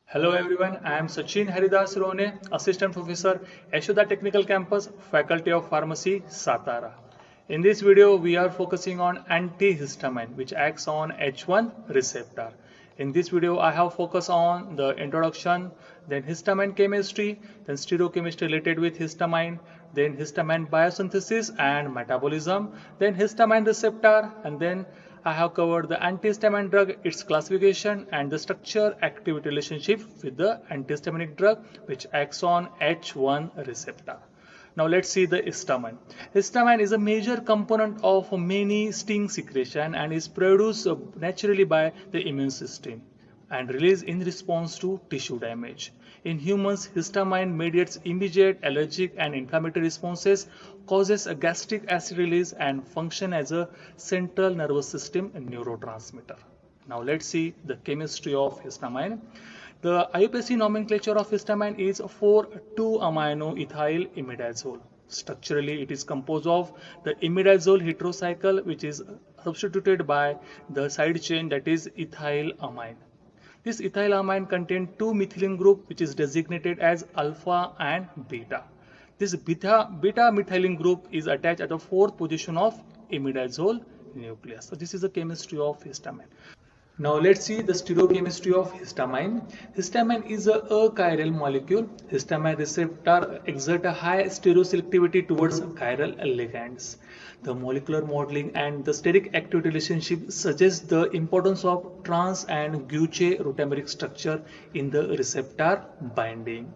Hello everyone, I am Sachin Haridas Rone, Assistant Professor, Yashoda Technical Campus, Faculty of Pharmacy, Satara. In this video, we are focusing on antihistamine, which acts on H1 receptor. In this video, I have focused on the introduction, then histamine chemistry, then stereochemistry related with histamine, then histamine biosynthesis and metabolism, then histamine receptor, and then I have covered the antihistamine drug, its classification, and the structure activity relationship with the antihistaminic drug which acts on H1 receptor. Now let's see the histamine. Histamine is a major component of many sting secretion and is produced naturally by the immune system and released in response to tissue damage. In humans, histamine mediates immediate allergic and inflammatory responses, causes a gastric acid release, and function as a central nervous system neurotransmitter. Now let's see the chemistry of histamine. The IUPAC nomenclature of histamine is 4,2-amino-ethyl imidazole. Structurally, it is composed of the imidazole heterocycle, which is substituted by the side chain that is ethylamine. This ethylamine contains two methylene group which is designated as alpha and beta. This beta methylene group is attached at the fourth position of imidazole nucleus. So this is the chemistry of histamine. Now let's see the stereochemistry of histamine. Histamine is a chiral molecule. Histamine receptor exert a high stereoselectivity towards chiral ligands. The molecular modeling and the steric activity relationship suggests the importance of trans and guanche rotameric structure in the receptor binding.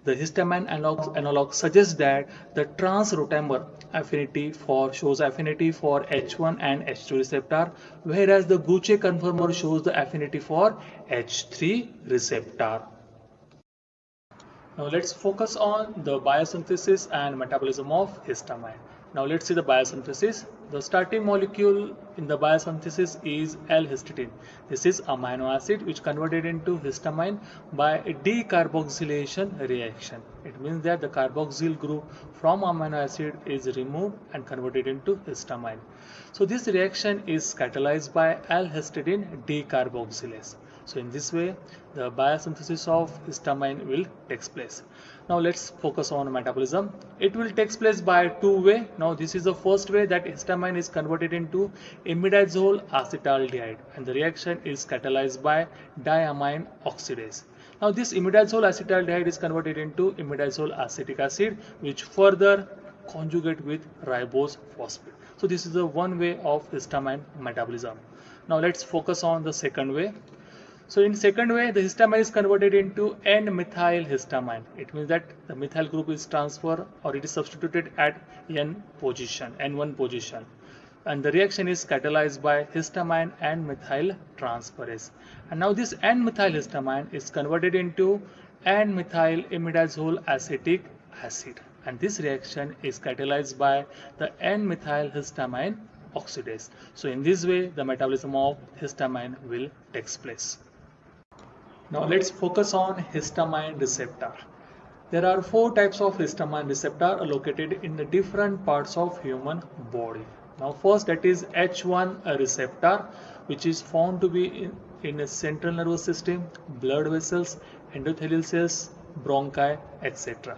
The histamine analog suggests that the trans rotamer shows affinity for H1 and H2 receptor, whereas the guanche conformer shows the affinity for H3 receptor. Now let's focus on the biosynthesis and metabolism of histamine. Now let's see the biosynthesis. The starting molecule in the biosynthesis is L-histidine. This is amino acid which converted into histamine by a decarboxylation reaction. It means that the carboxyl group from amino acid is removed and converted into histamine. So this reaction is catalyzed by L-histidine decarboxylase. So in this way, the biosynthesis of histamine will take place. Now let's focus on metabolism. It will take place by two ways. Now this is the first way that histamine is converted into imidazole acetaldehyde, and the reaction is catalyzed by diamine oxidase. Now this imidazole acetaldehyde is converted into imidazole acetic acid, which further conjugate with ribose phosphate. So this is the one way of histamine metabolism. Now let's focus on the second way. So in second way, the histamine is converted into N-methyl histamine. It means that the methyl group is transferred or it is substituted at N1 position. And the reaction is catalyzed by histamine and methyl transferase. And now this N-methyl histamine is converted into N-methyl imidazole acetic acid. And this reaction is catalyzed by the N-methyl histamine oxidase. So in this way, the metabolism of histamine will take place. Now let's focus on histamine receptor. There are four types of histamine receptor located in the different parts of human body. Now first, that is H1 receptor, which is found to be in a central nervous system, blood vessels, endothelial cells, bronchi, etc.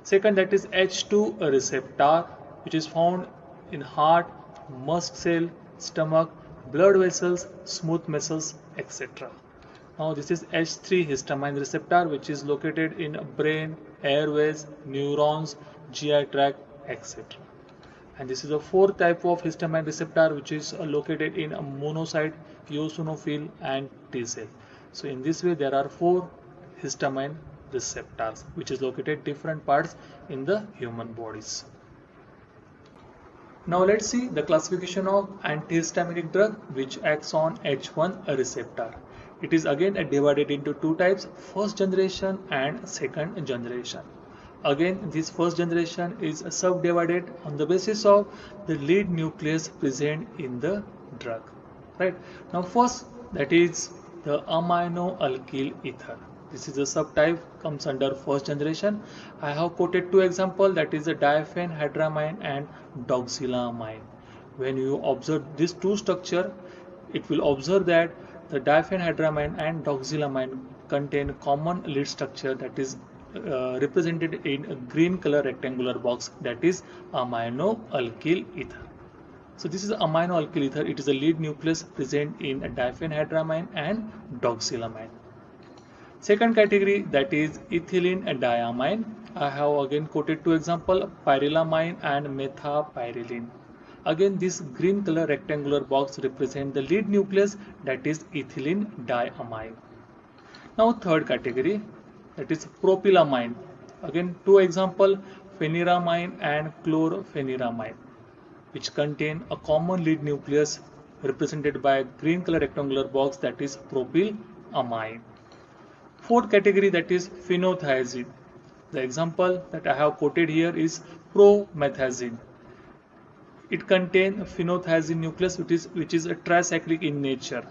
Second, that is H2 receptor, which is found in heart, mast cell, stomach, blood vessels, smooth muscles, etc. Now this is H3 histamine receptor, which is located in brain, airways, neurons, GI tract, etc. And this is the fourth type of histamine receptor, which is located in a monocyte, eosinophil, and T cell. So in this way, there are four histamine receptors, which is located different parts in the human bodies. Now let's see the classification of antihistaminic drug which acts on H1 receptor. It is again divided into two types, first generation and second generation. Again, this first generation is subdivided on the basis of the lead nucleus present in the drug. Right. Now first, that is the amino alkyl ether. This is a subtype, comes under first generation. I have quoted two examples, that is the diphenhydramine and doxylamine. When you observe these two structure, it will observe that the diphenhydramine and doxylamine contain common lead structure that is represented in a green color rectangular box, that is amino alkyl ether. So this is amino alkyl ether. It is a lead nucleus present in diphenhydramine and doxylamine. Second category, that is ethylene diamine. I have again quoted two examples, pyrilamine and methapyrilene. Again, this green color rectangular box represent the lead nucleus, that is ethylene diamine. Now third category, that is propylamine. Again, two examples, pheniramine and chlorpheniramine, which contain a common lead nucleus represented by a green color rectangular box, that is propylamine. Fourth category, that is phenothiazine. The example that I have quoted here is promethazine. It contains a phenothiazine nucleus which is a tricyclic in nature,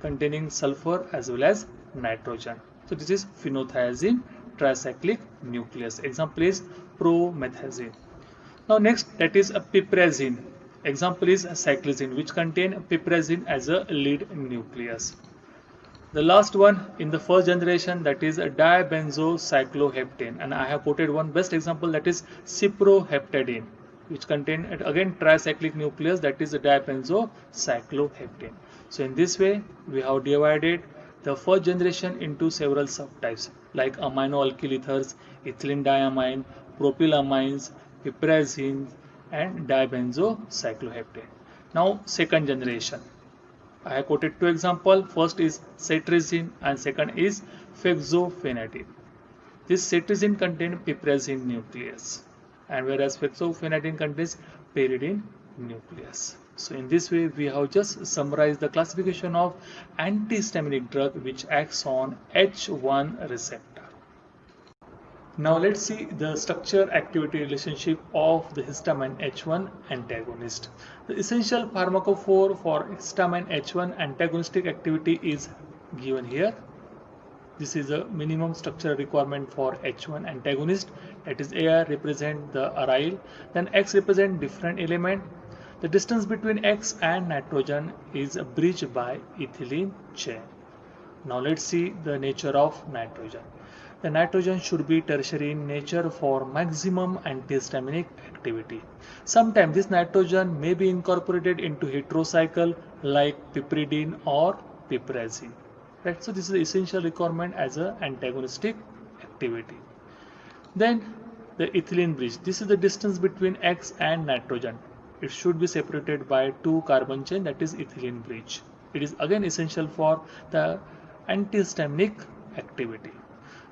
containing sulfur as well as nitrogen. So this is phenothiazine tricyclic nucleus. Example is promethazine. Now next, that is a piperazine. Example is cyclizine, which contain piperazine as a lead nucleus. The last one in the first generation, that is a dibenzocycloheptane, and I have quoted one best example, that is cyproheptadine, which contain again tricyclic nucleus, that is a dibenzocycloheptane. So in this way we have divided the first generation into several subtypes like amino alkyl ethers, ethylene diamine, propylamines, piperazine and dibenzocycloheptane. Now second generation, I have quoted two examples. First is cetirizine and second is fexofenadine. This cetirizine contains piperazine nucleus, and whereas fexofenadine contains pyridine nucleus. So in this way we have just summarized the classification of antihistaminic drug which acts on H1 receptor. Now let's see the structure-activity relationship of the histamine H1 antagonist. The essential pharmacophore for histamine H1 antagonistic activity is given here. This is a minimum structural requirement for H1 antagonist. That is, AR represent the aryl, then X represent different element. The distance between X and nitrogen is bridged by ethylene chain. Now let's see the nature of nitrogen. The nitrogen should be tertiary in nature for maximum antihistaminic activity. Sometimes this nitrogen may be incorporated into heterocycle like piperidine or piperazine. Right? So this is the essential requirement as an antagonistic activity. Then the ethylene bridge. This is the distance between X and nitrogen. It should be separated by two carbon chain, that is ethylene bridge. It is again essential for the antihistaminic activity.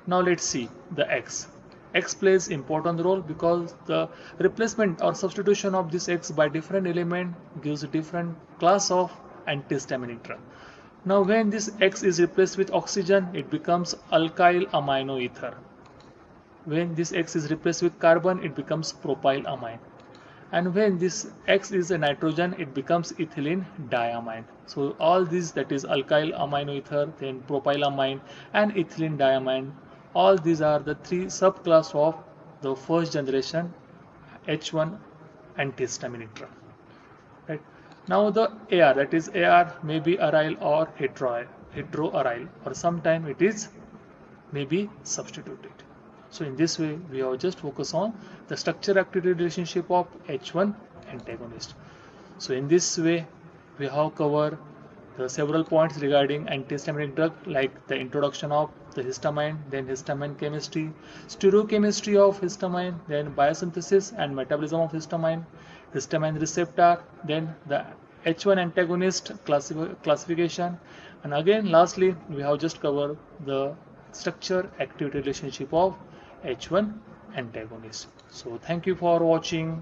Now let's see the X. X plays important role because the replacement or substitution of this X by different element gives a different class of antihistaminic drug. Now when this X is replaced with oxygen, it becomes alkyl amino ether. When this X is replaced with carbon, it becomes propylamine. And when this X is a nitrogen, it becomes ethylene diamine. So all these, that is alkyl amino ether, then propylamine and ethylene diamine, all these are the three subclass of the first generation H1 antihistaminic drug. Right? Now the AR, that is AR may be aryl or heteroaryl, or sometime it is may be substituted. So in this way we have just focus on the structure activity relationship of H1 antagonist. So in this way we have covered the several points regarding antihistaminic drug, like the introduction of the histamine, then histamine chemistry, stereochemistry of histamine, then biosynthesis and metabolism of histamine, histamine receptor, then the H1 antagonist classification, and again lastly we have just covered the structure activity relationship of H1 antagonist. So thank you for watching.